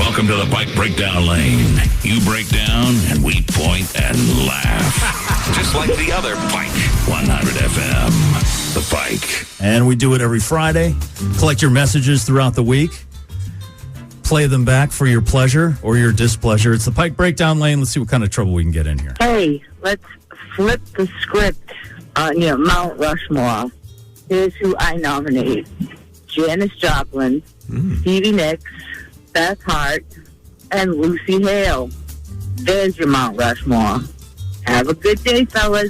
Welcome to the Pike Breakdown Lane. You break down and we point and laugh. Just like the other Pike. 100 FM. The Pike. And we do it every Friday. Collect your messages throughout the week. Play them back for your pleasure or your displeasure. It's the Pike Breakdown Lane. Let's see what kind of trouble we can get in here. Hey, let's flip the script on Mount Rushmore. Here's who I nominate. Janis Joplin, Stevie Nicks, Beth Hart, and Lucy Hale. There's your Mount Rushmore. Have a good day, fellas.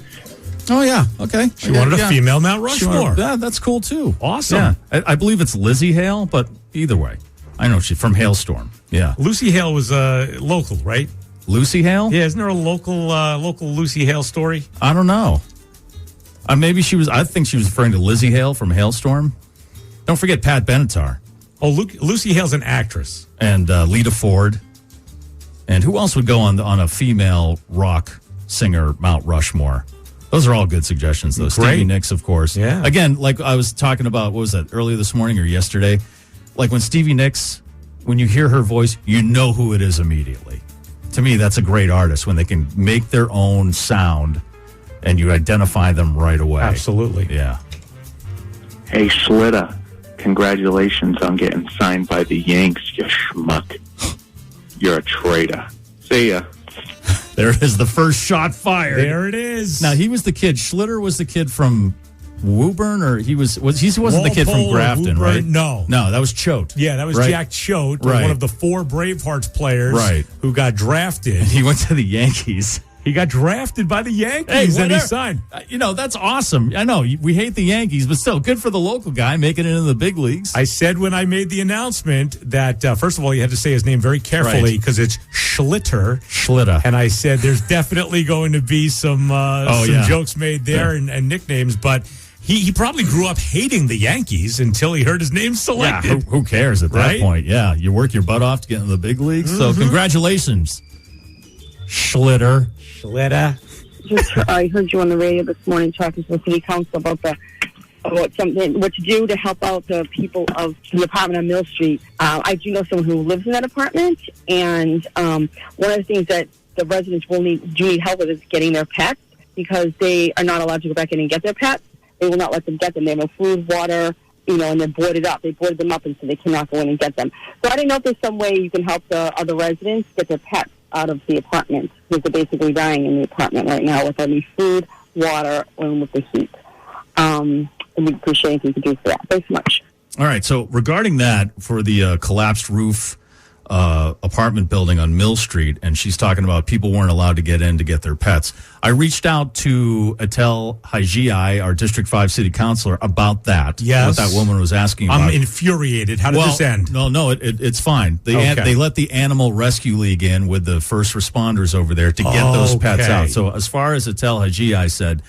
Oh, yeah. Okay. She wanted a female Mount Rushmore. Yeah, that's cool, too. Awesome. Yeah. I believe it's Lizzie Hale, but either way. I know she's from Hailstorm. Yeah. Lucy Hale was local, right? Lucy Hale? Yeah, isn't there a local Lucy Hale story? I don't know. Maybe she was, I think she was referring to Lizzie Hale from Hailstorm. Don't forget Pat Benatar. Oh, Lucy Hale's an actress. And Lita Ford. And who else would go on a female rock singer Mount Rushmore? Those are all good suggestions, though. Great. Stevie Nicks, of course. Yeah. Again, like I was talking about, what was that, earlier this morning or yesterday? Like when Stevie Nicks, when you hear her voice, you know who it is immediately. To me, that's a great artist, when they can make their own sound and you identify them right away. Absolutely. Yeah. Hey, Slitta. Congratulations on getting signed by the Yanks, you schmuck. You're a traitor. See ya. There is the first shot fired. There it is. Now, he was the kid. Schlitter was the kid from Woburn, or he wasn't the kid from Grafton, right? No, that was Choate. Yeah, that was right? Jack Choate, right. One of the 4 Bravehearts players, right, who got drafted. And he went to the Yankees. He got drafted by the Yankees, and he signed. That's awesome. I know we hate the Yankees, but still, good for the local guy making it into the big leagues. I said when I made the announcement that, first of all, you had to say his name very carefully because it's Schlitter. And I said there's definitely going to be some jokes made there and nicknames, but he probably grew up hating the Yankees until he heard his name selected. Yeah, who cares at that point? Yeah, you work your butt off to get into the big leagues, so congratulations, Schlitter. I heard you on the radio this morning talking to the city council about what to do to help out the people of the apartment on Mill Street. I do know someone who lives in that apartment, and one of the things that the residents do need help with is getting their pets, because they are not allowed to go back in and get their pets. They will not let them get them. They have no food, water, and they're boarded up. They boarded them up, and so they cannot go in and get them. So I don't know if there's some way you can help the other residents get their pets out of the apartment, because they're basically dying in the apartment right now without any food, water, and with the heat. And we appreciate anything you can do for that. Thanks so much. All right, so regarding that, for the collapsed roof apartment building on Mill Street, and she's talking about people weren't allowed to get in to get their pets. I reached out to Atel Hajii, our District 5 city councilor, about that. Yes. What that woman was asking about. I'm infuriated. How did this end? No, it's fine. They let the Animal Rescue League in with the first responders over there to get those pets out. So as far as Atel Hajii said,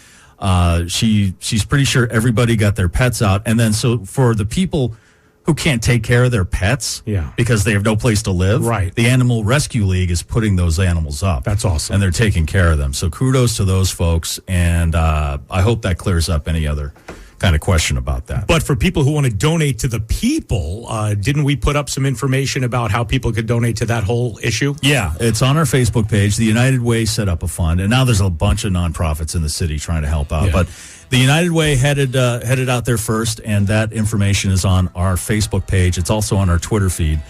she's pretty sure everybody got their pets out. And then so for the people who can't take care of their pets because they have no place to live, right, the Animal Rescue League is putting those animals up. That's awesome. And they're taking care of them. So kudos to those folks, and I hope that clears up any other kind of question about that. But for people who want to donate to the people, didn't we put up some information about how people could donate to that whole issue? Yeah, it's on our Facebook page. The United Way set up a fund, and now there's a bunch of nonprofits in the city trying to help out. But the United Way headed out there first, and that information is on our Facebook page. It's also on our Twitter feed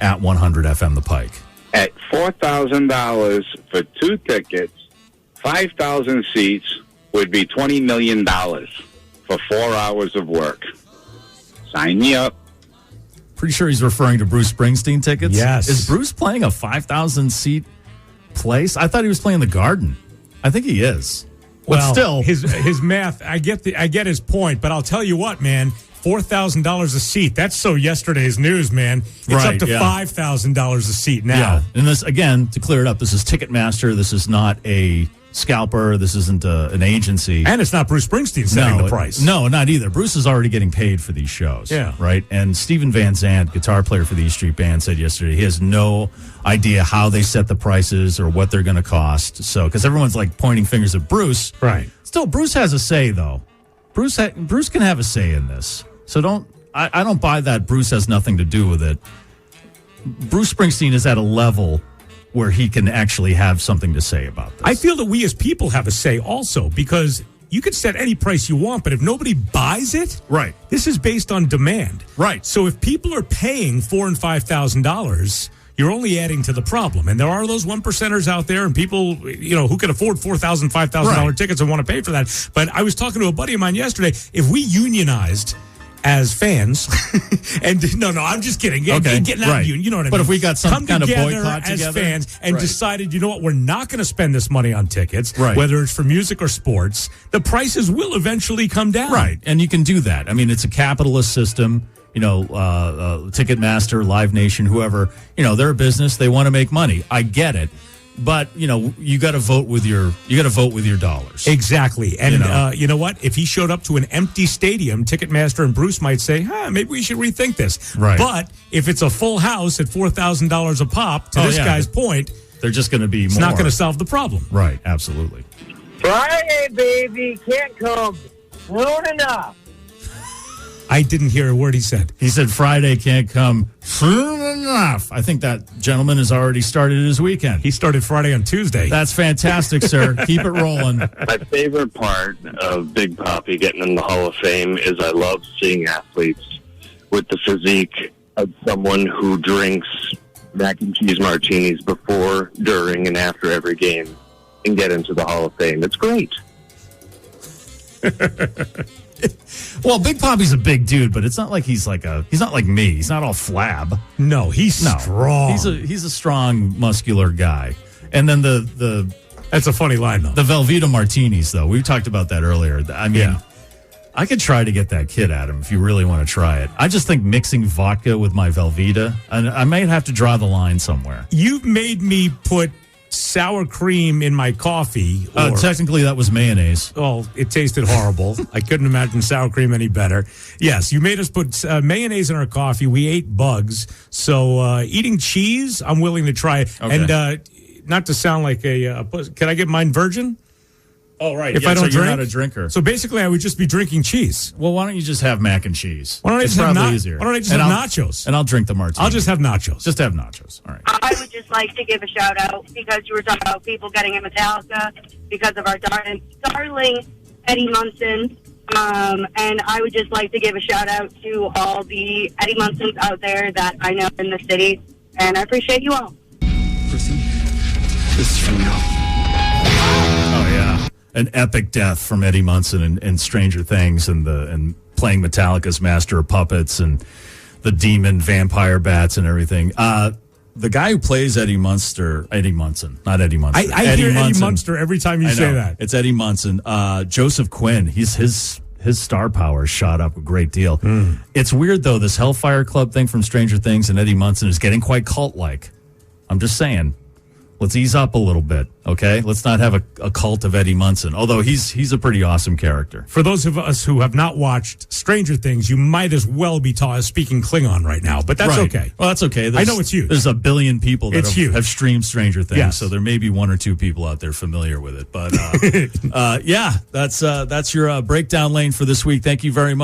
at 100 FM The Pike. At $4,000 for 2 tickets, 5,000 seats would be $20 million for 4 hours of work. Sign me up. Pretty sure he's referring to Bruce Springsteen tickets. Yes. Is Bruce playing a 5,000 seat place? I thought he was playing the Garden. I think he is. Well, but still, his math. I get his point, but I'll tell you what, man. $4,000 a seat. That's so yesterday's news, man. It's up to $5,000 a seat now. Yeah. And this, again, to clear it up, this is Ticketmaster. This is not a scalper. This isn't an agency. And it's not Bruce Springsteen setting the price. No, not either. Bruce is already getting paid for these shows. Yeah. Right? And Steven Van Zandt, guitar player for the E Street Band, said yesterday he has no idea how they set the prices or what they're going to cost. So, because everyone's like pointing fingers at Bruce. Right. Still, Bruce has a say, though. Bruce can have a say in this. So I don't buy that Bruce has nothing to do with it. Bruce Springsteen is at a level where he can actually have something to say about this. I feel that we as people have a say also, because you can set any price you want, but if nobody buys it, right? This is based on demand, right? So if people are paying $4,000 and $5,000, you're only adding to the problem. And there are those 1%ers out there, and people, who can afford $4,000, $5,000 tickets and want to pay for that. But I was talking to a buddy of mine yesterday. If we unionized as fans, and no, I'm just kidding. Getting out of union, you know what I mean? But if we got some kind of boycott as together, fans and decided, you know what, we're not going to spend this money on tickets, whether it's for music or sports, the prices will eventually come down. Right, and you can do that. I mean, it's a capitalist system. Ticketmaster, Live Nation, whoever, they're a business. They want to make money. I get it. But, you got to vote with your dollars. Exactly. And you know what? If he showed up to an empty stadium, Ticketmaster and Bruce might say, maybe we should rethink this. Right. But if it's a full house at $4,000 a pop, to this guy's point, they're just going to be it's not going to solve the problem. Right. Absolutely. Friday, baby, can't come soon enough. I didn't hear a word he said. He said Friday can't come soon enough. I think that gentleman has already started his weekend. He started Friday on Tuesday. That's fantastic, sir. Keep it rolling. My favorite part of Big Papi getting in the Hall of Fame is I love seeing athletes with the physique of someone who drinks mac and cheese martinis before, during, and after every game and get into the Hall of Fame. It's great. Well, Big Papi's a big dude, but it's not like he's not like me. He's not all flab. No, he's strong. He's a strong, muscular guy. And then that's a funny line though. The Velveeta martinis, though. We talked about that earlier. I mean, I could try to get that kid at him if you really want to try it. I just think mixing vodka with my Velveeta, and I might have to draw the line somewhere. You've made me put sour cream in my coffee. Technically, that was mayonnaise. Oh, it tasted horrible. I couldn't imagine sour cream any better. Yes, you made us put mayonnaise in our coffee. We ate bugs. So eating cheese, I'm willing to try it. Okay. And not to sound like can I get mine virgin? Oh, right. If I don't drink, you're not a drinker. So basically, I would just be drinking cheese. Well, why don't you just have mac and cheese? Why don't I it's just probably have easier. Why don't I just have nachos? And I'll drink the martini. I'll just have nachos. Just have nachos. All right. I would just like to give a shout out because you were talking about people getting in Metallica because of our darling Eddie Munson. And I would just like to give a shout out to all the Eddie Munsons out there that I know in the city. And I appreciate you all. Listen, this is from you. Oh, yeah. An epic death from Eddie Munson and Stranger Things and playing Metallica's Master of Puppets and the demon vampire bats and everything. The guy who plays Eddie Munson, not Eddie Munson. I hear Eddie Munster every time you say that. It's Eddie Munson. Joseph Quinn, his star power shot up a great deal. It's weird, though, this Hellfire Club thing from Stranger Things and Eddie Munson is getting quite cult-like. I'm just saying. Let's ease up a little bit, okay? Let's not have a cult of Eddie Munson, although he's a pretty awesome character. For those of us who have not watched Stranger Things, you might as well be speaking Klingon right now, but that's okay. Well, that's okay. I know it's huge. There's a billion people that have streamed Stranger Things, so there may be one or two people out there familiar with it. But, yeah, that's your breakdown lane for this week. Thank you very much.